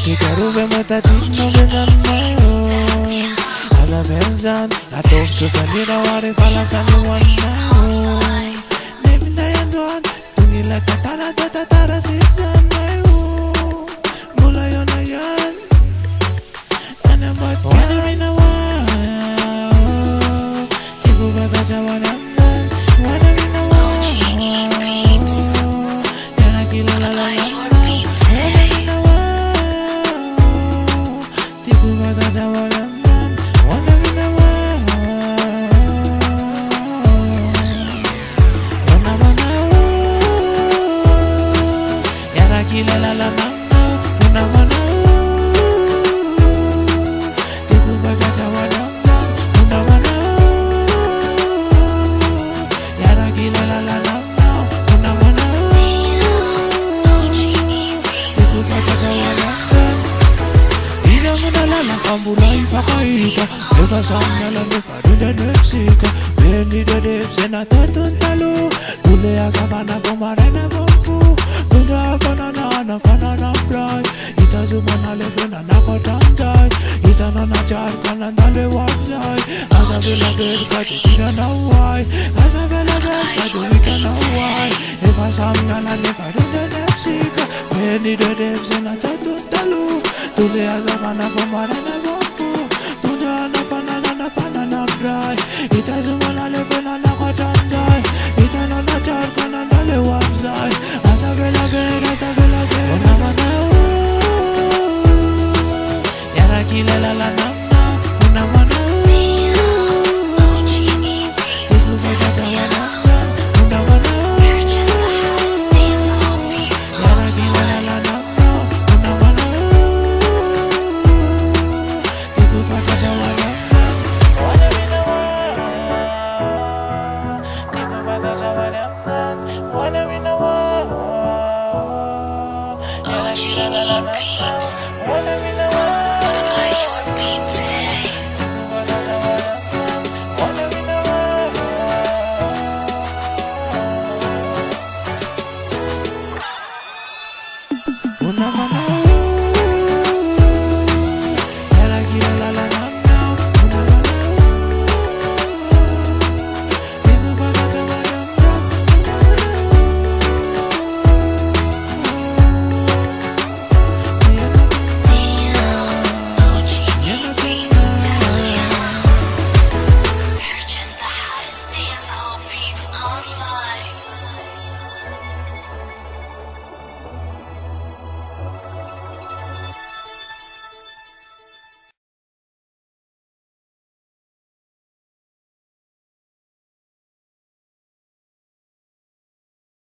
Tikaruve matatino bezanayo Ala beljan Atop sufanira wari falasani wanayo Nevina yanduan Tungila tatara sisanayo Mula yona yan Anamat wanamina wao Tiku bataja wanamna Wanamina wao Yana kila la la la Kila la la na una wana Tiku bagaja wana una wana Yara kila la la na una wana Tiku bagaja wana Ina muna la la kambula ifakaita Eva samna la nefa duda nefsika Beni de defsena tatuntalo Tule asabana fumarena bambu Tunda fanana fanana bright Itazumana lefena nakotamjai Itanana charkana nale wapjai Asabela berka tukina na wai Asabela berka tukina na wai Eva samna la nefa duda nefsika Beni de defsena tatuntalo Tule asabana fumarena bambu